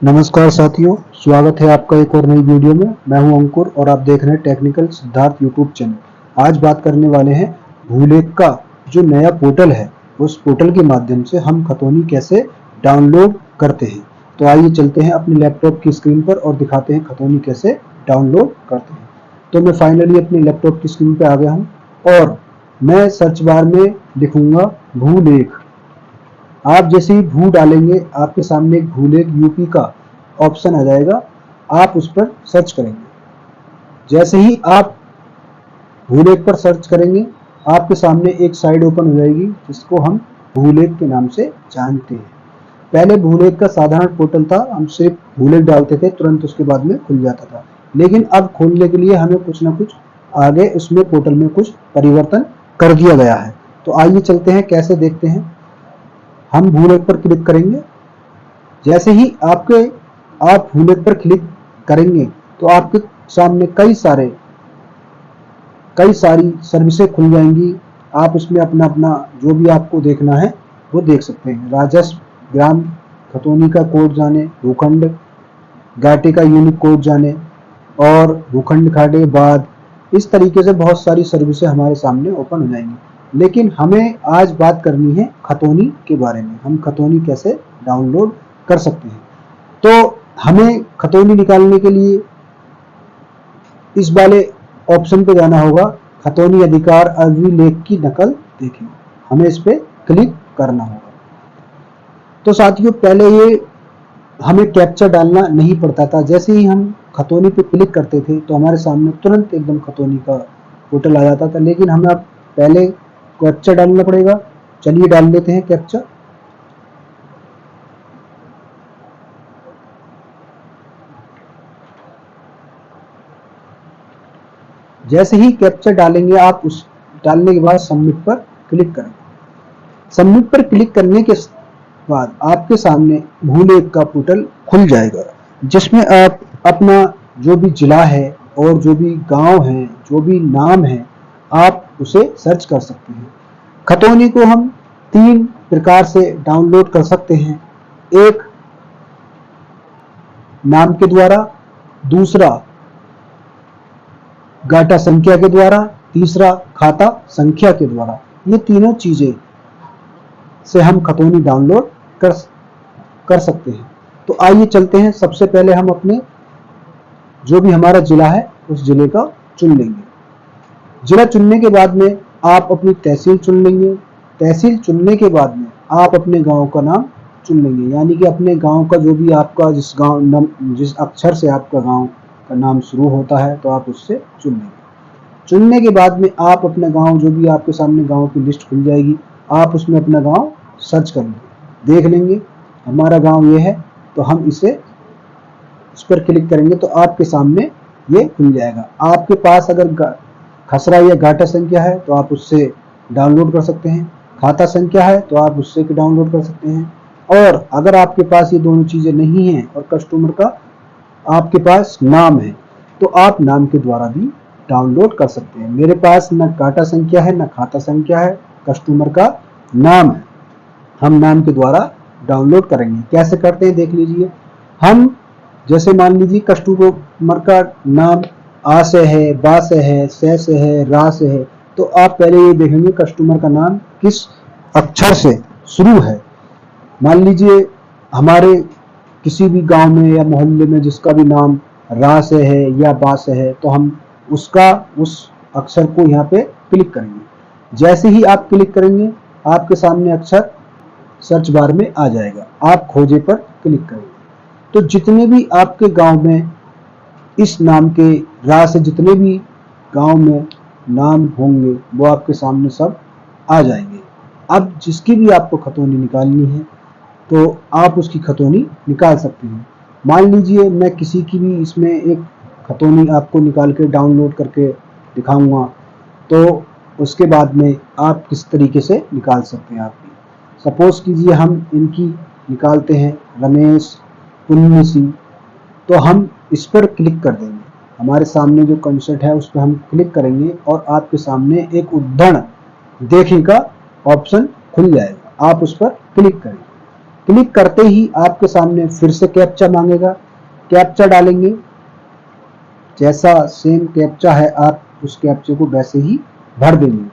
नमस्कार साथियों, स्वागत है आपका एक और नई वीडियो में। मैं हूं अंकुर और आप देख रहे हैं टेक्निकल सिद्धार्थ यूट्यूब चैनल। आज बात करने वाले हैं भूलेख का जो नया पोर्टल है, उस पोर्टल के माध्यम से हम खतौनी कैसे डाउनलोड करते हैं। तो आइए चलते हैं अपने लैपटॉप की स्क्रीन पर और दिखाते हैं खतौनी कैसे डाउनलोड करते हैं। तो मैं फाइनली अपने लैपटॉप की स्क्रीन पर आ गया हूँ और मैं सर्च बार में लिखूंगा भूलेख। आप जैसे ही भू डालेंगे आपके सामने एक भूलेख यूपी का ऑप्शन आ जाएगा, आप उस पर सर्च करेंगे। जैसे ही आप भूलेख पर सर्च करेंगे आपके सामने एक साइट ओपन हो जाएगी जिसको हम भूलेख के नाम से जानते हैं। पहले भूलेख का साधारण पोर्टल था, हम सिर्फ भूलेख डालते थे, तुरंत उसके बाद में खुल जाता था। लेकिन अब खोलने के लिए हमें कुछ ना कुछ आगे उसमें पोर्टल में कुछ परिवर्तन कर दिया गया है। तो आइए चलते हैं कैसे देखते हैं। हम भूलेख पर क्लिक करेंगे। जैसे ही आप भूलेख पर क्लिक करेंगे तो आपके सामने कई सारी सर्विसें खुल जाएंगी। आप उसमें अपना अपना जो भी आपको देखना है वो देख सकते हैं। राजस्व, ग्राम, खतौनी का कोड जाने, भूखंड घाटे का यूनिक कोड जाने और भूखंड घाटे बाद, इस तरीके से बहुत सारी सर्विसें हमारे सामने ओपन हो जाएंगी। लेकिन हमें आज बात करनी है खतौनी के बारे में। हम खतौनी कैसे डाउनलोड कर सकते हैं। तो हमें खतौनी निकालने के लिए इस वाले ऑप्शन पे जाना होगा, खतौनी अधिकार अभिलेख की नकल देखें। हमें इस पे क्लिक करना होगा। तो साथियों, पहले ये हमें कैप्चा डालना नहीं पड़ता था। जैसे ही हम खतौनी पे क्लिक करते थे तो हमारे सामने तुरंत एकदम खतौनी का पोर्टल आ जाता था। लेकिन हमें अब पहले कैप्चा डालना पड़ेगा। चलिए डाल लेते हैं कैप्चा। जैसे ही कैप्चा डालेंगे आप उस डालने के बाद सबमिट पर क्लिक करेंगे। सबमिट पर क्लिक करने के बाद आपके सामने भूलेख का पोर्टल खुल जाएगा, जिसमें आप अपना जो भी जिला है और जो भी गांव है, जो भी नाम है, आप उसे सर्च कर सकते हैं। खतौनी को हम 3 प्रकार से डाउनलोड कर सकते हैं। एक, नाम के द्वारा, दूसरा गाटा संख्या के द्वारा, तीसरा खाता संख्या के द्वारा। ये तीनों चीजें से हम खतौनी डाउनलोड कर सकते हैं। तो आइए चलते हैं। सबसे पहले हम अपने जो भी हमारा जिला है उस जिले का चुन लेंगे। जिला चुनने के बाद में आप अपनी तहसील चुन लेंगे। तहसील चुनने के बाद में आप अपने गांव का नाम चुन लेंगे, यानी कि अपने गांव का जो भी आपका जिस अक्षर से आपका गांव का नाम शुरू होता है तो आप उससे चुन लेंगे। चुनने के बाद में आप अपना गांव, जो भी आपके सामने गांव की लिस्ट खुल जाएगी, आप उसमें अपना गांव सर्च करेंगे, देख लेंगे हमारा गांव ये है, तो हम इस पर क्लिक करेंगे तो आपके सामने ये खुल जाएगा। आपके पास अगर खसरा या घाटा संख्या है तो आप उससे डाउनलोड कर सकते हैं। खाता संख्या है तो आप उससे भी डाउनलोड कर सकते हैं। और अगर आपके पास ये दोनों चीजें नहीं हैं और कस्टमर का आपके पास नाम है तो आप नाम के द्वारा भी डाउनलोड कर सकते हैं। मेरे पास न घाटा संख्या है न खाता संख्या है, कस्टमर का नाम है। हम नाम के द्वारा डाउनलोड करेंगे। कैसे करते हैं देख लीजिए। हम जैसे मान लीजिए कस्टमर का नाम आ से है, बा से है, से है, रा से है, तो आप पहले ये देखेंगे कस्टमर का नाम किस अक्षर से शुरू है। मान लीजिए हमारे किसी भी गांव में या मोहल्ले में जिसका भी नाम रा से है या बा से है, तो हम उस अक्षर को यहाँ पे क्लिक करेंगे। जैसे ही आप क्लिक करेंगे आपके सामने अक्षर सर्च बार में आ जाएगा। आप खोजे पर क्लिक करेंगे तो जितने भी आपके गांव में इस नाम के रा से जितने भी गांव में नाम होंगे वो आपके सामने सब आ जाएंगे। अब जिसकी भी आपको खतौनी निकालनी है तो आप उसकी खतौनी निकाल सकते हैं। मान लीजिए मैं किसी की भी इसमें एक खतौनी आपको निकाल के डाउनलोड करके दिखाऊंगा, तो उसके बाद में आप किस तरीके से निकाल सकते हैं। आपकी सपोज कीजिए हम इनकी निकालते हैं, रमेश पुन्नी सिंह, तो हम इस पर क्लिक कर देंगे। हमारे सामने जो कंसेप्ट है उस पर हम क्लिक करेंगे और आपके सामने एक उद्धरण देखें का ऑप्शन खुल जाएगा। आप उस पर क्लिक करेंगे। क्लिक करते ही आपके सामने फिर से कैप्चा मांगेगा, कैप्चा डालेंगे, जैसा सेम कैप्चा है आप उस कैप्चे को वैसे ही भर देंगे।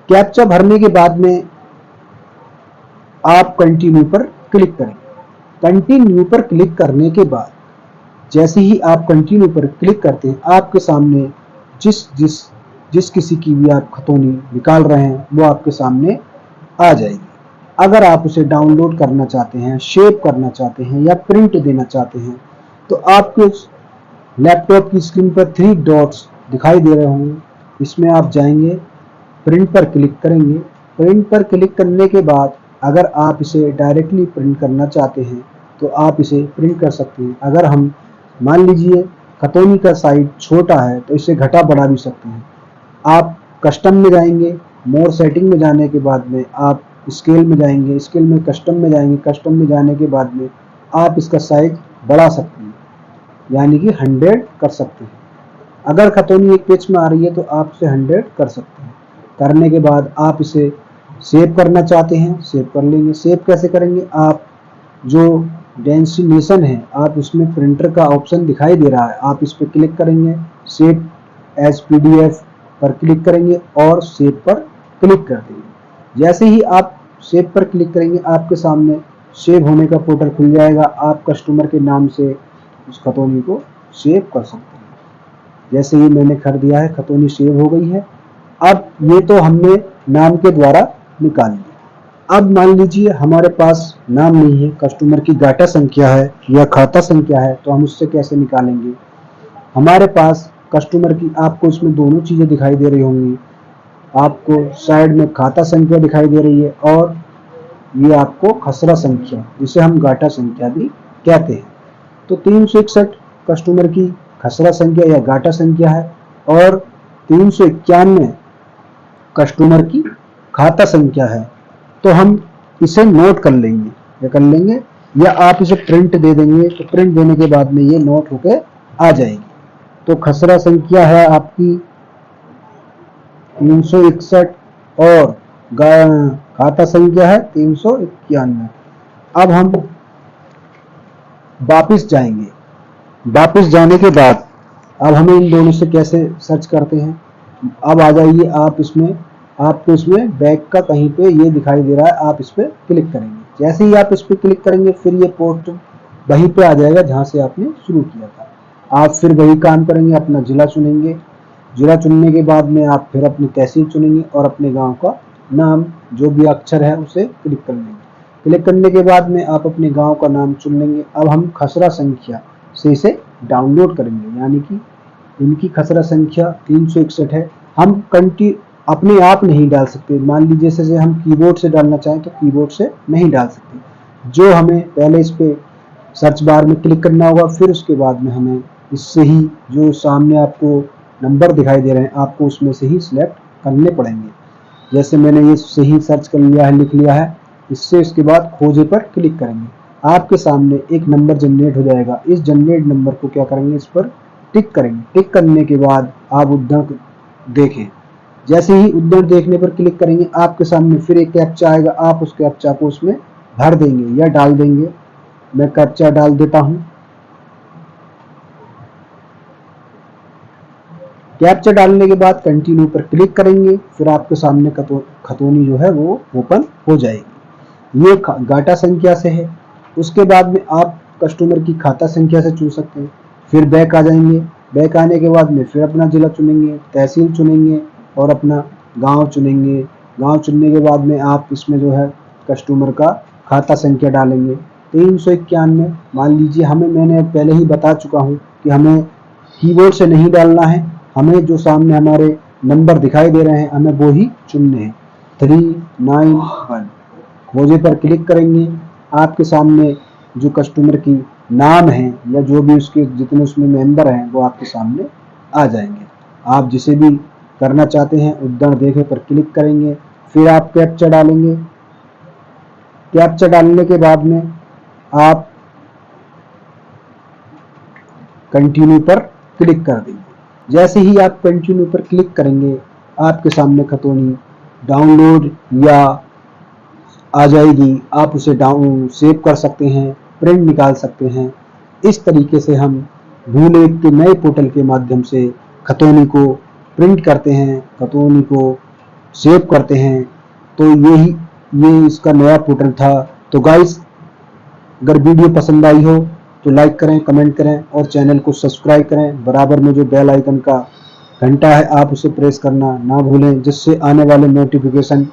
कैप्चा भरने के बाद में आप कंटिन्यू पर क्लिक करें। कंटिन्यू पर क्लिक करने के बाद जैसे ही आप कंटिन्यू पर क्लिक करते हैं, आपके सामने जिस किसी की भी आप खतौनी निकाल रहे हैं वो आपके सामने आ जाएगी। अगर आप उसे डाउनलोड करना चाहते हैं, शेव करना चाहते हैं या प्रिंट देना चाहते हैं तो आपके लैपटॉप की स्क्रीन पर 3 डॉट्स दिखाई दे रहे होंगे, इसमें आप जाएंगे, प्रिंट पर क्लिक करेंगे। प्रिंट पर क्लिक करने के बाद अगर आप इसे डायरेक्टली प्रिंट करना चाहते हैं तो आप इसे प्रिंट कर सकते हैं। अगर हम मान लीजिए खतौनी का साइज छोटा है तो इसे घटा बढ़ा भी सकते हैं। आप कस्टम में जाएंगे, मोर सेटिंग में जाने के बाद में आप स्केल में जाएंगे, स्केल में कस्टम में जाएंगे, कस्टम में जाने के बाद में आप इसका साइज बढ़ा सकते हैं, यानी कि 100 कर सकते हैं। अगर खतौनी एक पेज में आ रही है तो आप इसे 100 कर सकते हैं। करने के बाद आप इसे सेव करना चाहते हैं, सेव कर लेंगे। सेव कैसे करेंगे, आप जो डेस्टिनेशन है आप उसमें प्रिंटर का ऑप्शन दिखाई दे रहा है, आप इस पर क्लिक करेंगे, सेव एज पीडीएफ पर क्लिक करेंगे और सेव पर क्लिक कर देंगे। जैसे ही आप सेव पर क्लिक करेंगे आपके सामने सेव होने का पोर्टल खुल जाएगा। आप कस्टमर के नाम से उस खतौनी को सेव कर सकते हैं। जैसे ही मैंने कर दिया है, खतौनी सेव हो गई है। अब ये तो हमने नाम के द्वारा निकाल लिया। अब मान लीजिए हमारे पास नाम नहीं है, कस्टमर की गाटा संख्या है या खाता संख्या है, तो हम उससे कैसे निकालेंगे। हमारे पास कस्टमर की, आपको इसमें दोनों चीजें दिखाई दे रही होंगी, आपको साइड में खाता संख्या दिखाई दे रही है और ये आपको खसरा संख्या, जिसे हम गाटा संख्या भी कहते हैं। तो 361 कस्टमर की खसरा संख्या या गाटा संख्या है और 391 कस्टमर की खाता संख्या है। तो हम इसे नोट कर लेंगे, या कर लेंगे या आप इसे प्रिंट दे देंगे, तो प्रिंट देने के बाद में ये नोट होके आ जाएगी। तो खसरा संख्या है आपकी 361 और खाता संख्या है 391। अब हम वापिस जाएंगे, वापिस जाने के बाद अब हमें इन दोनों से कैसे सर्च करते हैं। अब आ जाइए आप इसमें, आपको इसमें बैक का कहीं पे ये दिखाई दे रहा है, आप इस पर क्लिक करेंगे। जैसे ही आप इस पर क्लिक करेंगे फिर ये पोस्ट वहीं पे आ जाएगा जहां से आपने शुरू किया था। आप फिर वही काम करेंगे, अपना जिला चुनेंगे, जिला चुनने के बाद में आप फिर अपनी तहसील चुनेंगे और अपने गांव का नाम जो भी अक्षर है उसे क्लिक कर लेंगे। क्लिक करने के बाद में आप अपने गांव का नाम चुन लेंगे। अब हम खसरा संख्या से इसे डाउनलोड करेंगे, यानी कि इनकी खसरा संख्या 361 है। हम अपने आप नहीं डाल सकते, मान लीजिए जैसे हम कीबोर्ड से डालना चाहें तो कीबोर्ड से नहीं डाल सकते। जो हमें पहले इस पे सर्च बार में क्लिक करना होगा, फिर उसके बाद में हमें इससे ही जो सामने आपको नंबर दिखाई दे रहे हैं आपको उसमें से ही सिलेक्ट करने पड़ेंगे। जैसे मैंने ये सही सर्च कर लिया है, लिख लिया है, इससे इसके बाद खोजे पर क्लिक करेंगे, आपके सामने एक नंबर जनरेट हो जाएगा। इस जनरेट नंबर को क्या करेंगे, इस पर टिक करेंगे। टिक करने के बाद आप उद्धरण देखें, जैसे ही उद्धरण देखने पर क्लिक करेंगे आपके सामने फिर एक कैप्चा आएगा, आप उस कैप्चा को उसमें भर देंगे या डाल देंगे। मैं कैप्चा डाल देता हूं। कैप्चा डालने के बाद कंटिन्यू पर क्लिक करेंगे, फिर आपके सामने खतौनी जो है वो ओपन हो जाएगी। ये गाटा संख्या से है। उसके बाद में आप कस्टमर की खाता संख्या से चुन सकते हैं। फिर बैक आ जाएंगे, बैक आने के बाद में फिर अपना जिला चुनेंगे, तहसील चुनेंगे और अपना गांव चुनेंगे। गांव चुनने के बाद में आप इसमें जो है कस्टमर का खाता संख्या डालेंगे 391। मान लीजिए मैंने पहले ही बता चुका हूँ कि हमें कीबोर्ड से नहीं डालना है, हमें जो सामने हमारे नंबर दिखाई दे रहे हैं हमें वो ही चुनने हैं, 391। खोजे पर क्लिक करेंगे, आपके सामने जो कस्टमर की नाम है या जो भी उसके जितने उसमें मेंबर हैं वो आपके सामने आ जाएंगे। आप जिसे भी करना चाहते हैं उद्धरण देखे पर क्लिक करेंगे, फिर आप कैप्चा डालेंगे। कैप्चा डालने के बाद में आप कंटिन्यू पर क्लिक कर देंगे। जैसे ही आप कंटिन्यू पर क्लिक करेंगे आपके सामने खतौनी डाउनलोड या आ जाएगी, आप उसे डाउन सेव कर सकते हैं, प्रिंट निकाल सकते हैं। इस तरीके से हम भूलेख के नए पोर्टल के माध्यम से खतौनी को प्रिंट करते हैं, खतौनी को सेव करते हैं। तो ये इसका नया पोर्टल था। तो गाइस, अगर वीडियो पसंद आई हो तो लाइक करें, कमेंट करें और चैनल को सब्सक्राइब करें। बराबर में जो बेल आइकन का घंटा है आप उसे प्रेस करना ना भूलें, जिससे आने वाले नोटिफिकेशन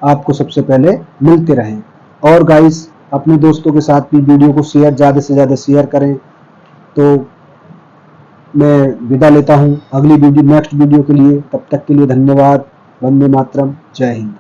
आपको सबसे पहले मिलते रहें। और गाइस, अपने दोस्तों के साथ भी वीडियो को ज़्यादा से ज़्यादा शेयर करें। तो मैं विदा लेता हूं अगली वीडियो नेक्स्ट वीडियो के लिए। तब तक के लिए धन्यवाद। वंदे मातरम। जय हिंद।